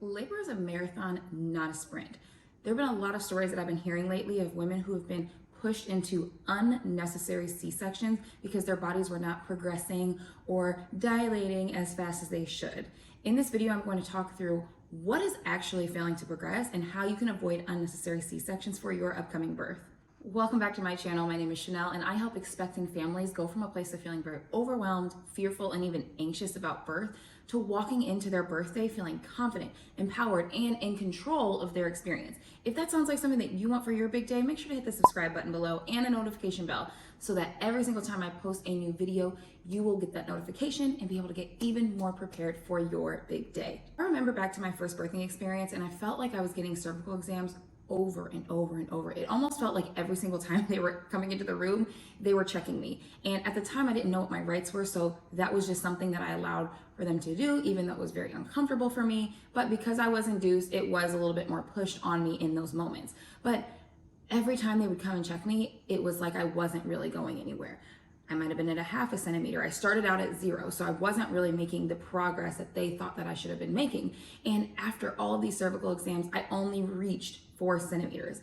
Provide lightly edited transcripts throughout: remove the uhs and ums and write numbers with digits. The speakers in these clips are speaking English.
Labor is a marathon, not a sprint. There have been a lot of stories that I've been hearing lately of women who have been pushed into unnecessary C-sections because their bodies were not progressing or dilating as fast as they should. In this video, I'm going to talk through what is actually failing to progress and how you can avoid unnecessary C-sections for your upcoming birth. Welcome back to my channel. My name is Chanel and I help expectant families go from a place of feeling very overwhelmed, fearful, and even anxious about birth to walking into their birthday feeling confident, empowered, and in control of their experience. If that sounds like something that you want for your big day, make sure to hit the subscribe button below and the notification bell so that every single time I post a new video, you will get that notification and be able to get even more prepared for your big day. I remember back to my first birthing experience and I felt like I was getting cervical exams over and over and over. It almost felt like every single time they were coming into the room, they were checking me. And at the time, I didn't know what my rights were, so that was just something that I allowed for them to do, even though it was very uncomfortable for me. But because I was induced, it was a little bit more pushed on me in those moments. But every time they would come and check me, it was like I wasn't really going anywhere. I might have been at a half a centimeter. I started out at 0, so I wasn't really making the progress that they thought that I should have been making. And after all of these cervical exams, I only reached 4 centimeters.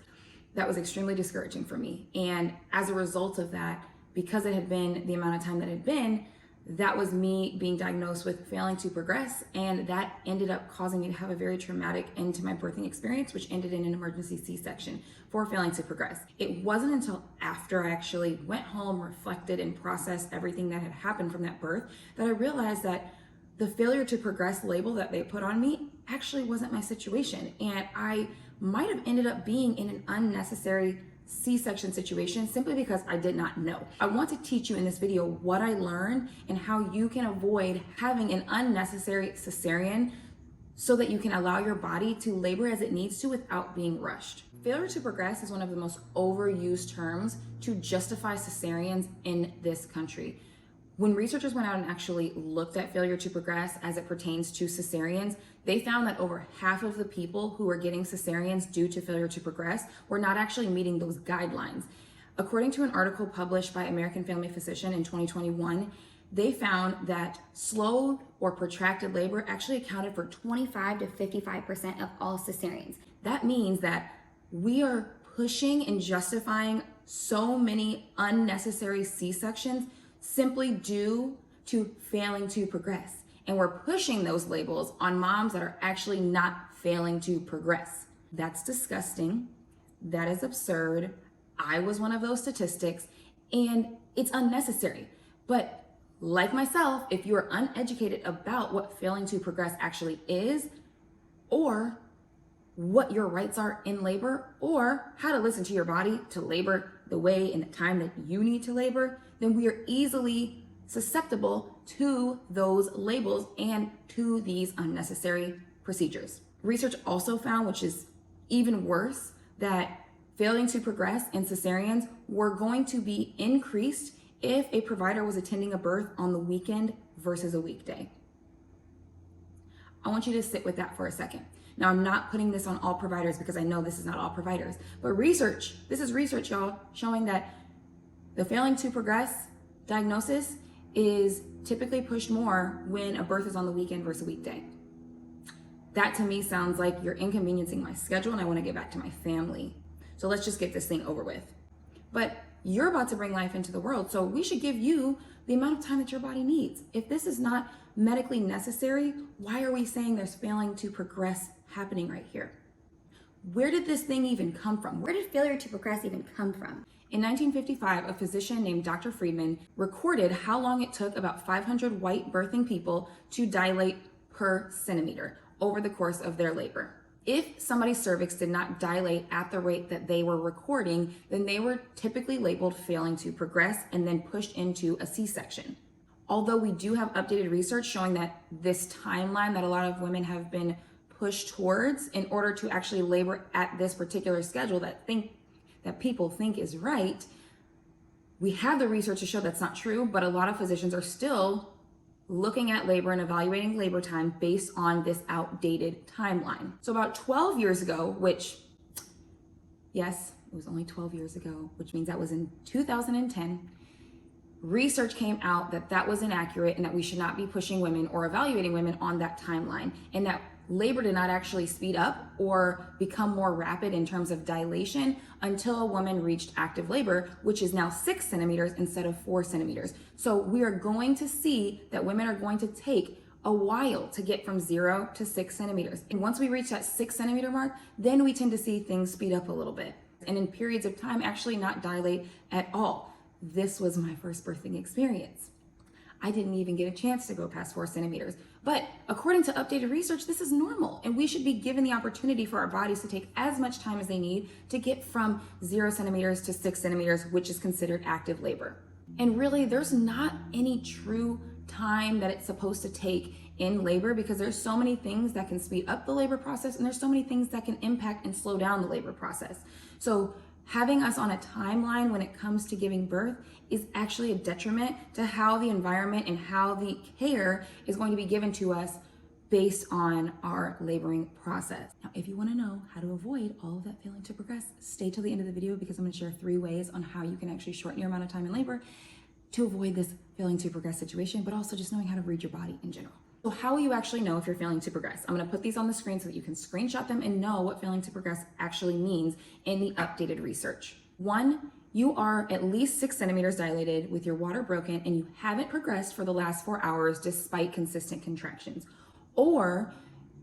That was extremely discouraging for me. And as a result of that, because it had been the amount of time that it had been, that was me being diagnosed with failing to progress. And that ended up causing me to have a very traumatic end to my birthing experience, which ended in an emergency C-section for failing to progress. It wasn't until after I actually went home, reflected, and processed everything that had happened from that birth that I realized that the failure to progress label that they put on me actually wasn't my situation. And I might have ended up being in an unnecessary C-section situation simply because I did not know. I want to teach you in this video what I learned and how you can avoid having an unnecessary cesarean so that you can allow your body to labor as it needs to without being rushed. Failure to progress is one of the most overused terms to justify cesareans in this country. When researchers went out and actually looked at failure to progress as it pertains to cesareans, they found that over half of the people who were getting cesareans due to failure to progress were not actually meeting those guidelines. According to an article published by American Family Physician in 2021, they found that slow or protracted labor actually accounted for 25 to 55% of all cesareans. That means that we are pushing and justifying so many unnecessary C-sections simply due to failing to progress. And we're pushing those labels on moms that are actually not failing to progress. That's disgusting. That is absurd. I was one of those statistics, and it's unnecessary. But like myself, if you are uneducated about what failing to progress actually is, or what your rights are in labor, or how to listen to your body to labor the way and the time that you need to labor, then we are easily susceptible to those labels and to these unnecessary procedures. Research also found, which is even worse, that failing to progress in cesareans were going to be increased if a provider was attending a birth on the weekend versus a weekday. I want you to sit with that for a second. Now, I'm not putting this on all providers because I know this is not all providers, but this is research, y'all, showing that the failing to progress diagnosis is typically pushed more when a birth is on the weekend versus a weekday. That to me sounds like you're inconveniencing my schedule and I want to get back to my family. So let's just get this thing over with. But you're about to bring life into the world, so we should give you the amount of time that your body needs. If this is not medically necessary, why are we saying there's failing to progress happening right here? Where did this thing even come from? Where did failure to progress even come from? In 1955, a physician named Dr. Friedman recorded how long it took about 500 white birthing people to dilate per centimeter over the course of their labor. If somebody's cervix did not dilate at the rate that they were recording, then they were typically labeled failing to progress and then pushed into a C-section. Although we do have updated research showing that this timeline that a lot of women have been pushed towards in order to actually labor at this particular schedule that people think is right, we have the research to show that's not true, but a lot of physicians are still looking at labor and evaluating labor time based on this outdated timeline. So about 12 years ago, which, yes, it was only 12 years ago, which means that was in 2010, research came out that that was inaccurate and that we should not be pushing women or evaluating women on that timeline, and that labor did not actually speed up or become more rapid in terms of dilation until a woman reached active labor, which is now 6 centimeters instead of 4 centimeters. So we are going to see that women are going to take a while to get from 0 to 6 centimeters. And once we reach that 6 centimeter mark, then we tend to see things speed up a little bit. And in periods of time, actually not dilate at all. This was my first birthing experience. I didn't even get a chance to go past 4 centimeters. But according to updated research, this is normal. And we should be given the opportunity for our bodies to take as much time as they need to get from 0 centimeters to 6 centimeters, which is considered active labor. And really, there's not any true time that it's supposed to take in labor, because there's so many things that can speed up the labor process, and there's so many things that can impact and slow down the labor process. So having us on a timeline when it comes to giving birth is actually a detriment to how the environment and how the care is going to be given to us based on our laboring process. Now, if you want to know how to avoid all of that failing to progress, stay till the end of the video, because I'm going to share 3 ways on how you can actually shorten your amount of time in labor to avoid this failing to progress situation, but also just knowing how to read your body in general. So how will you actually know if you're failing to progress? I'm going to put these on the screen so that you can screenshot them and know what failing to progress actually means in the updated research. 1, you are at least 6 centimeters dilated with your water broken and you haven't progressed for the last 4 hours despite consistent contractions. Or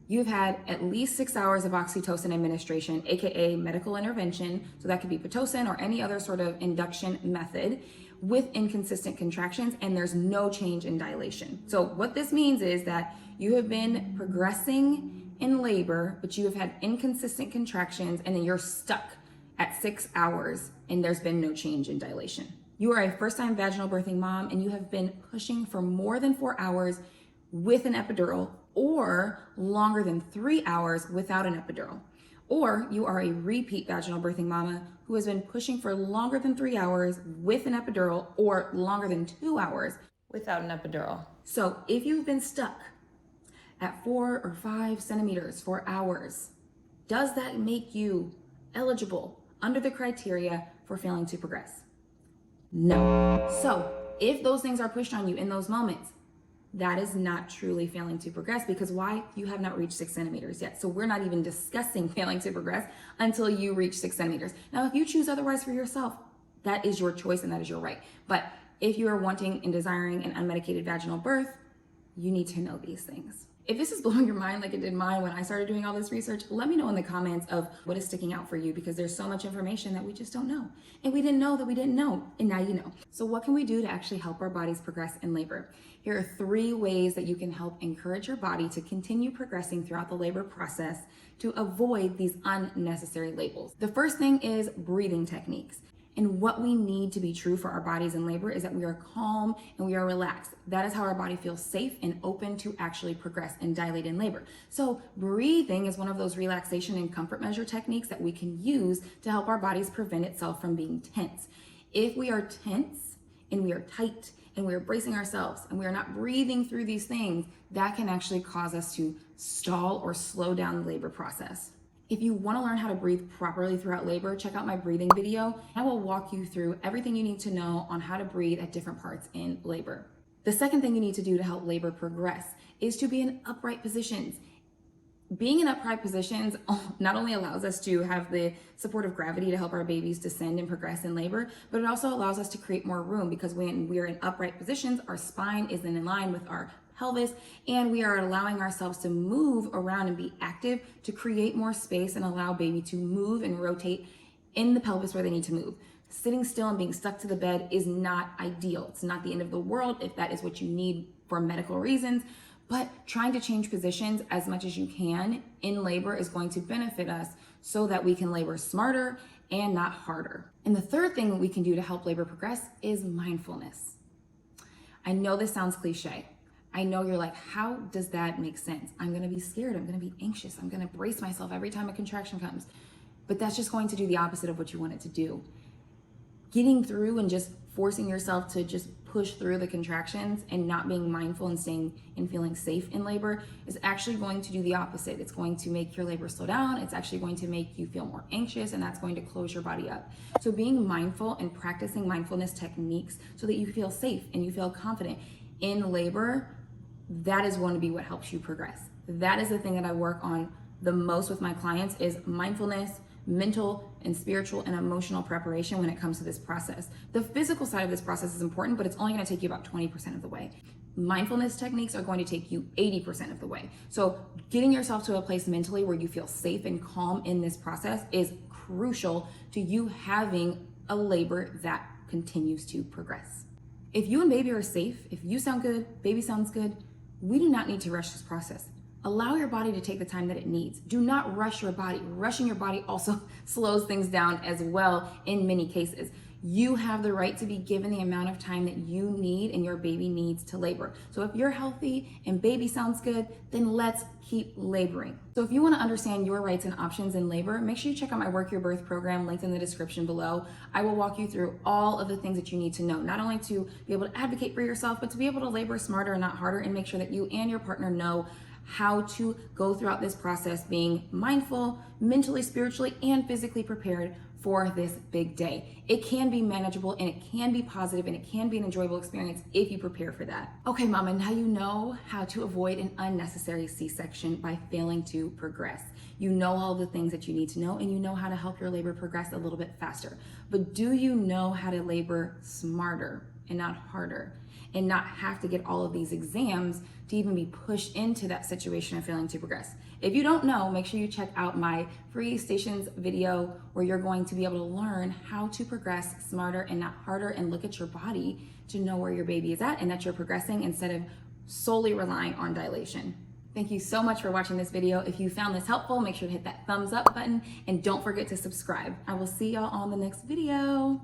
you've had at least 6 hours of oxytocin administration, aka medical intervention, so that could be Pitocin or any other sort of induction method, with inconsistent contractions, and there's no change in dilation. So what this means is that you have been progressing in labor, but you have had inconsistent contractions, and then you're stuck at 6 hours and there's been no change in dilation. You are a first-time vaginal birthing mom and you have been pushing for more than 4 hours with an epidural, or longer than 3 hours without an epidural. Or you are a repeat vaginal birthing mama who has been pushing for longer than 3 hours with an epidural, or longer than 2 hours without an epidural. So if you've been stuck at 4 or 5 centimeters for hours, does that make you eligible under the criteria for failing to progress? No. So if those things are pushed on you in those moments, that is not truly failing to progress, because why? You have not reached 6 centimeters yet. So we're not even discussing failing to progress until you reach 6 centimeters. Now, if you choose otherwise for yourself, that is your choice and that is your right. But if you are wanting and desiring an unmedicated vaginal birth, you need to know these things. If this is blowing your mind like it did mine when I started doing all this research, let me know in the comments of what is sticking out for you, because there's so much information that we just don't know. And we didn't know that we didn't know, and now you know. So what can we do to actually help our bodies progress in labor? Here are 3 ways that you can help encourage your body to continue progressing throughout the labor process to avoid these unnecessary labels. The first thing is breathing techniques. And what we need to be true for our bodies in labor is that we are calm and we are relaxed. That is how our body feels safe and open to actually progress and dilate in labor. So breathing is one of those relaxation and comfort measure techniques that we can use to help our bodies prevent itself from being tense. If we are tense and we are tight and we are bracing ourselves and we are not breathing through these things, that can actually cause us to stall or slow down the labor process. If you want to learn how to breathe properly throughout labor, check out my breathing video. I will walk you through everything you need to know on how to breathe at different parts in labor. The second thing you need to do to help labor progress is to be in upright positions. Being in upright positions not only allows us to have the support of gravity to help our babies descend and progress in labor, but it also allows us to create more room, because when we're in upright positions, our spine is in line with our pelvis, and we are allowing ourselves to move around and be active to create more space and allow baby to move and rotate in the pelvis where they need to move. Sitting still and being stuck to the bed is not ideal. It's not the end of the world if that is what you need for medical reasons, but trying to change positions as much as you can in labor is going to benefit us so that we can labor smarter and not harder. And the third thing that we can do to help labor progress is mindfulness. I know this sounds cliche. I know you're like, how does that make sense? I'm gonna be scared, I'm gonna be anxious, I'm gonna brace myself every time a contraction comes. But that's just going to do the opposite of what you want it to do. Getting through and just forcing yourself to just push through the contractions and not being mindful and staying and feeling safe in labor is actually going to do the opposite. It's going to make your labor slow down. It's actually going to make you feel more anxious, and that's going to close your body up. So being mindful and practicing mindfulness techniques so that you feel safe and you feel confident in labor, that is going to be what helps you progress. That is the thing that I work on the most with my clients is mindfulness, mental and spiritual and emotional preparation when it comes to this process. The physical side of this process is important, but it's only going to take you about 20% of the way. Mindfulness techniques are going to take you 80% of the way. So getting yourself to a place mentally where you feel safe and calm in this process is crucial to you having a labor that continues to progress. If you and baby are safe, if you sound good, baby sounds good, we do not need to rush this process. Allow your body to take the time that it needs. Do not rush your body. Rushing your body also slows things down as well in many cases. You have the right to be given the amount of time that you need and your baby needs to labor. So if you're healthy and baby sounds good, then let's keep laboring. So if you want to understand your rights and options in labor, make sure you check out my Work Your Birth program linked in the description below. I will walk you through all of the things that you need to know, not only to be able to advocate for yourself, but to be able to labor smarter and not harder, and make sure that you and your partner know how to go throughout this process being mindful, mentally, spiritually, and physically prepared for this big day. It can be manageable and it can be positive and it can be an enjoyable experience if you prepare for that. Okay, mama, now you know how to avoid an unnecessary C-section by failing to progress. You know all the things that you need to know, and you know how to help your labor progress a little bit faster. But do you know how to labor smarter and not harder, and not have to get all of these exams to even be pushed into that situation of failing to progress? If you don't know, make sure you check out my free stations video where you're going to be able to learn how to progress smarter and not harder, and look at your body to know where your baby is at and that you're progressing instead of solely relying on dilation. Thank you so much for watching this video. If you found this helpful, make sure to hit that thumbs up button and don't forget to subscribe. I will see y'all on the next video.